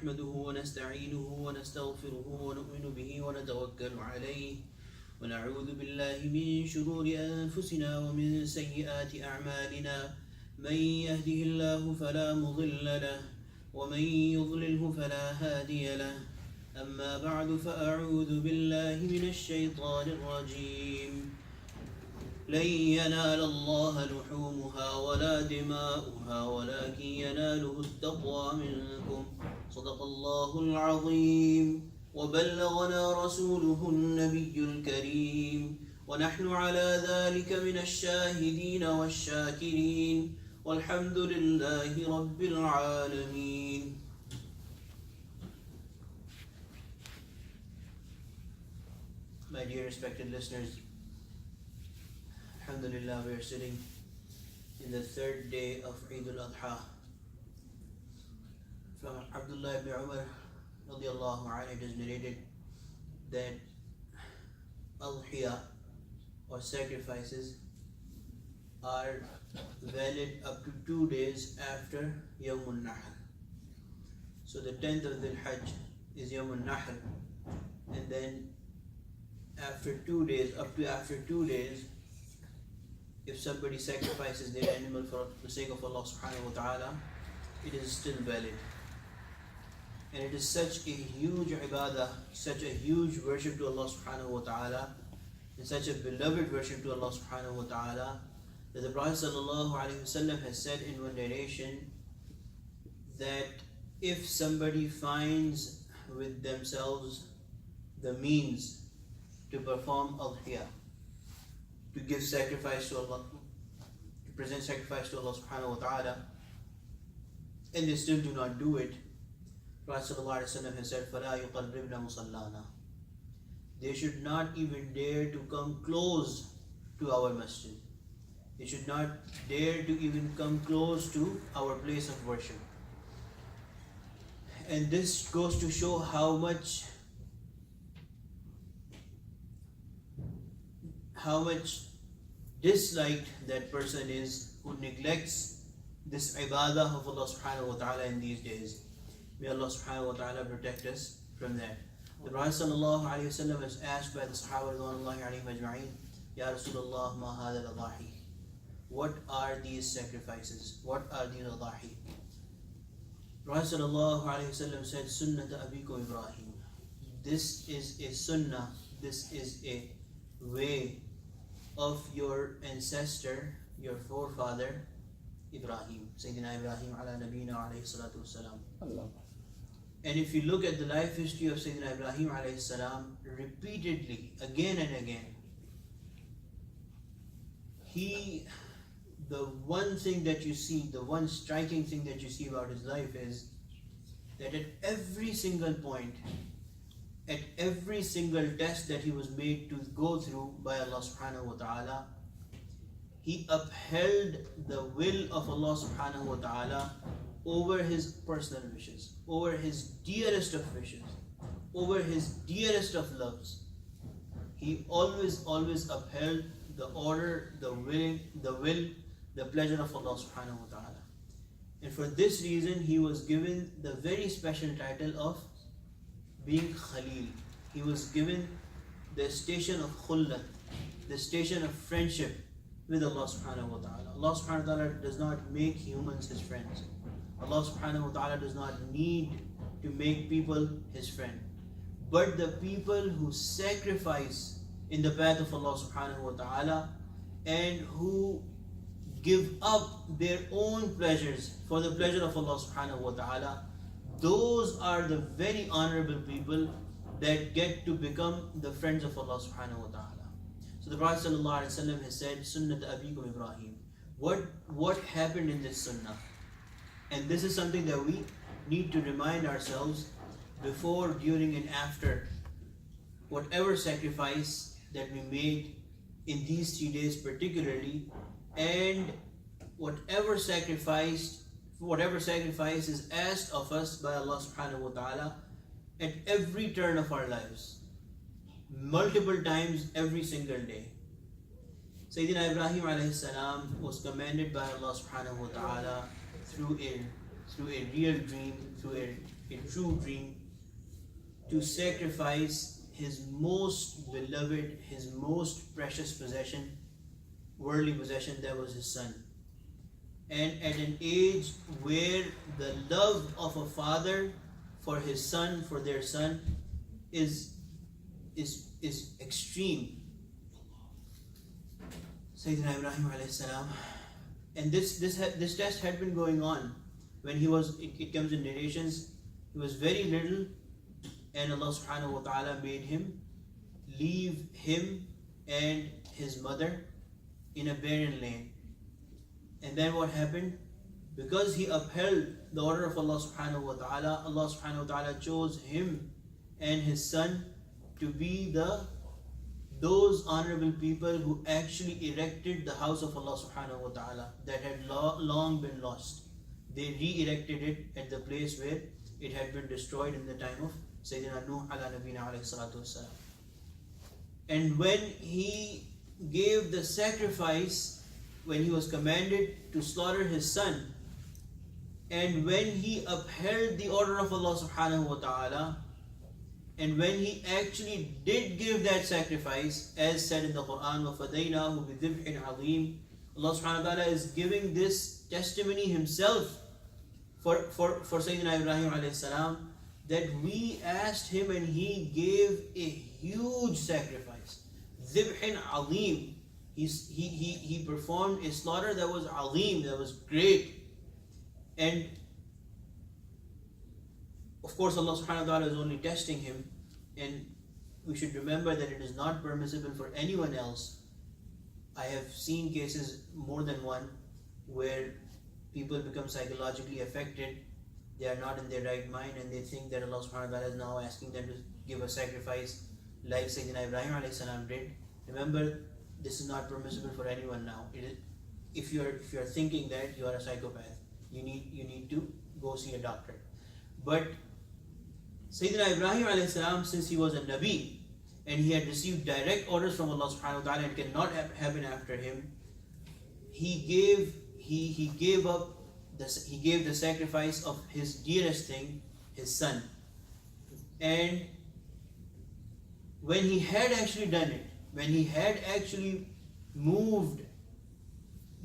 نحمده ونستعينه ونستغفره ونؤمن به ونتوكل عليه ونعوذ بالله من شرور أنفسنا ومن سيئات أعمالنا من يهده الله فلا مضل له ومن يضلله فلا هادي له أما بعد فأعوذ بالله من الشيطان الرجيم لن ينال الله لحومها ولا دماؤها ولكن يناله التقوى منكم صدق الله العظيم وبلغنا رسوله النبي الكريم ونحن على ذلك من الشاهدين والشاكرين والحمد لله رب العالمين. My dear respected listeners, Alhamdulillah, we are sitting in the third day of Eid al-Adha. From Abdullah ibn Umar radiallahu anhu, it is narrated that Adhiya or sacrifices are valid up to 2 days after Yawm al-Nahr. So the 10th of Dhul Hajj is Yawm al-Nahr, and then after 2 days, after 2 days, if somebody sacrifices their animal for the sake of Allah subhanahu wa ta'ala, it is still valid. And it is such a huge ibadah, such a huge worship to Allah subhanahu wa ta'ala, and such a beloved worship to Allah subhanahu wa ta'ala, that the Prophet sallallahu alaihi wasallam has said in one narration that if somebody finds with themselves the means to perform adhiya, to give sacrifice to Allah, to present sacrifice to Allah subhanahu wa ta'ala, and they still do not do it, Prophet sallallahu alaihi wasallam has said, فَلَا يُقَرِّبْنَا مُصَلَّانَا, they should not even dare to come close to our masjid. They should not dare to even come close to our place of worship. And this goes to show how much disliked that person is who neglects this ibadah of Allah subhanahu wa ta'ala in these days. May Allah subhanahu wa ta'ala protect us from that. The Prophet sallallahu alayhi wa sallam was asked by the Sahaba radwanullahi alayhim ajma'in, Ya Rasulullah, ma hadha al-adahi, what are these sacrifices? What are these adahi? Prophet sallallahu alayhi wa sallam said, Sunnata abikum Ibrahim, this is a sunnah, this is a way of your ancestor, your forefather Ibrahim, Sayyidina Ibrahim ala nabina alayhi salatu wassalam. And if you look at the life history of Sayyidina Ibrahim alayhi salam, repeatedly, again and again, the one thing that you see, the one striking thing that you see about his life is that at every single point, at every single test that he was made to go through by Allah subhanahu wa ta'ala, he upheld the will of Allah subhanahu wa ta'ala over his personal wishes, over his dearest of wishes, over his dearest of loves. He always upheld the order, the will, the pleasure of Allah subhanahu wa ta'ala. And for this reason, he was given the very special title of being Khalil. He was given the station of khullat, the station of friendship with Allah subhanahu wa ta'ala. Allah subhanahu wa ta'ala does not make humans his friends. Allah subhanahu wa ta'ala does not need to make people his friend. But the people who sacrifice in the path of Allah subhanahu wa ta'ala and who give up their own pleasures for the pleasure of Allah subhanahu wa ta'ala, those are the very honorable people that get to become the friends of Allah subhanahu wa ta'ala. So the Prophet sallallahu alaihi wasallam has said, Sunnat abikum Ibrahim. What happened in this sunnah? And this is something that we need to remind ourselves before, during and after whatever sacrifice that we made in these 3 days particularly, and whatever sacrifice is asked of us by Allah subhanahu wa ta'ala at every turn of our lives, multiple times every single day. Sayyidina Ibrahim alayhi salam was commanded by Allah subhanahu wa ta'ala through a real dream, through a a true dream, to sacrifice his most beloved, his most precious possession, worldly possession, that was his son. And at an age where the love of a father for his son, for their son, is extreme. Sayyidina Ibrahim alayhi salam, and this test had been going on when he was. It comes in narrations. He was very little, and Allah subhanahu wa taala made him leave him and his mother in a barren land. And then what happened? Because he upheld the order of Allah subhanahu wa ta'ala, Allah subhanahu wa ta'ala chose him and his son to be those honorable people who actually erected the house of Allah subhanahu wa ta'ala that had long been lost. They re-erected it at the place where it had been destroyed in the time of Sayyidina Nuh ala nabina alayhi salatu wassalam. And when he gave the sacrifice, when he was commanded to slaughter his son, and when he upheld the order of Allah subhanahu wa ta'ala, and when he actually did give that sacrifice, as said in the Quran, وَفَدَيْنَاهُ بِذِبْحٍ عَظِيمٍ, Allah subhanahu wa ta'ala is giving this testimony himself for Sayyidina Ibrahim alayhi salam, that we asked him and he gave a huge sacrifice. ذِبْحٍ عَظِيمٍ. He performed a slaughter that was alim, that was great. And of course Allah subhanahu wa ta'ala is only testing him, and we should remember that it is not permissible for anyone else. I have seen cases, more than one, where people become psychologically affected. They are not in their right mind and they think that Allah subhanahu wa ta'ala is now asking them to give a sacrifice like Sayyidina Ibrahim alayhi salam did. Remember, this is not permissible for anyone now. If you are thinking that, you are a psychopath. You need to go see a doctor. But Sayyidina Ibrahim alayhi salam, since he was a Nabi and he had received direct orders from Allah subhanahu wa ta'ala and cannot happen after him, he gave the sacrifice of his dearest thing, his son. And when he had actually done it, when he had actually moved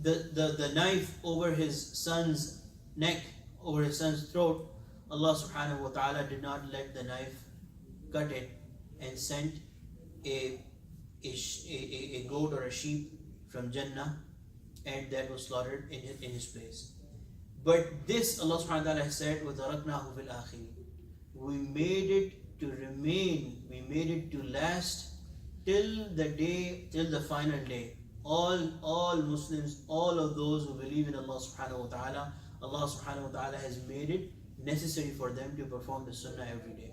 the knife over his son's neck, over his son's throat, Allah subhanahu wa ta'ala did not let the knife cut it, and sent a goat or a sheep from Jannah, and that was slaughtered in his place. But this, Allah subhanahu wa ta'ala said, وَتَرَكْنَاهُ فِي الْآخِرِينَ. We made it to remain, we made it to last till the final day. All Muslims, all of those who believe in Allah subhanahu wa ta'ala, Allah subhanahu wa ta'ala has made it necessary for them to perform the sunnah every day.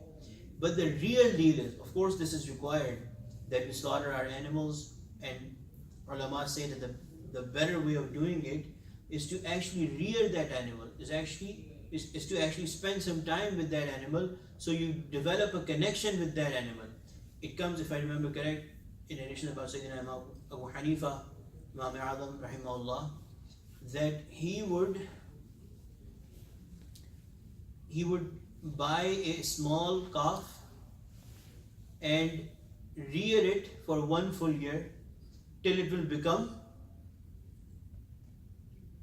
But the real deal is, of course this is required, that we slaughter our animals, and ulama say that the better way of doing it is to actually rear that animal, is to actually spend some time with that animal, so you develop a connection with that animal. It comes, if I remember correct, in addition about Sayyidina Abu Hanifa, Imam A'zam rahimahullah, that he would buy a small calf and rear it for 1 full year till it will become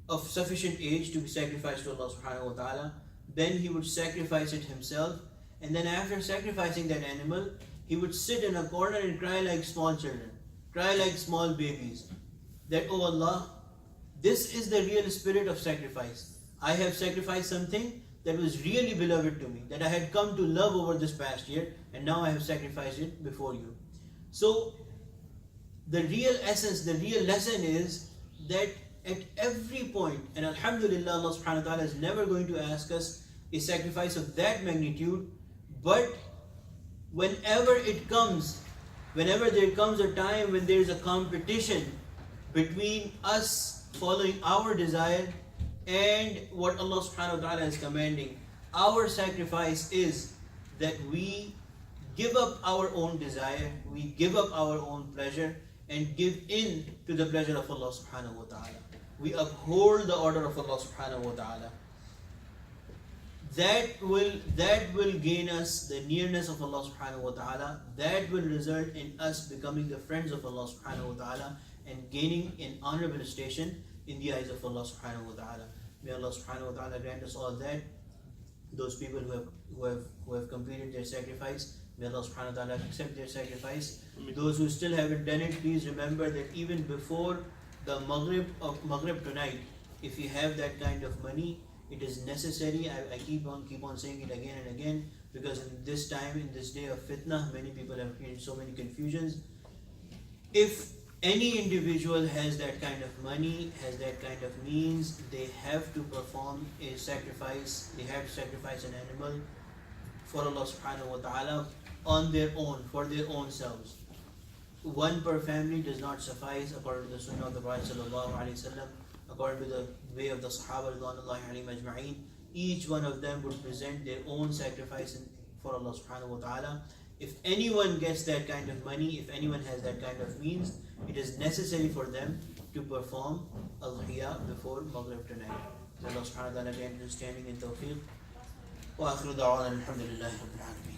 of sufficient age to be sacrificed to Allah subhanahu wa ta'ala. Then he would sacrifice it himself, and then after sacrificing that animal, he would sit in a corner and cry like small children, cry like small babies, that, oh Allah, this is the real spirit of sacrifice. I have sacrificed something that was really beloved to me, that I had come to love over this past year, and now I have sacrificed it before you. So the real essence, the real lesson is that at every point, and alhamdulillah, Allah subhanahu wa ta'ala is never going to ask us a sacrifice of that magnitude, but whenever there comes a time when there is a competition between us following our desire and what Allah subhanahu wa ta'ala is commanding, our sacrifice is that we give up our own desire, we give up our own pleasure, and give in to the pleasure of Allah subhanahu wa ta'ala. We uphold the order of Allah subhanahu wa ta'ala. that will gain us the nearness of Allah subhanahu wa ta'ala. That will result in us becoming the friends of Allah subhanahu wa ta'ala and gaining an honorable station in the eyes of Allah subhanahu wa ta'ala. May Allah subhanahu wa ta'ala grant us all that. Those people who have completed their sacrifice, may Allah subhanahu wa ta'ala accept their sacrifice. Those who still haven't done it, please remember that even before the Maghrib tonight, if you have that kind of money, it is necessary. I keep on saying it again and again, because in this time, in this day of fitna, many people have created so many confusions. If any individual has that kind of money, has that kind of means, they have to perform a sacrifice. They have to sacrifice an animal for Allah subhanahu wa ta'ala on their own, for their own selves. One per family does not suffice according to the sunnah of the Prophet sallallahu alaihi wasallam, according to the way of the Sahaba radhiyallahu anhum ajma'in. Each one of them would present their own sacrifice for Allah subhanahu wa ta'ala. If anyone gets that kind of money, if anyone has that kind of means, it is necessary for them to perform al-Hiya before Maghrib tonight. May Allah subhanahu wa ta'ala grant understanding and tawfiq. Wa akhiru da'wana alhamdulillahi rabbil alameen.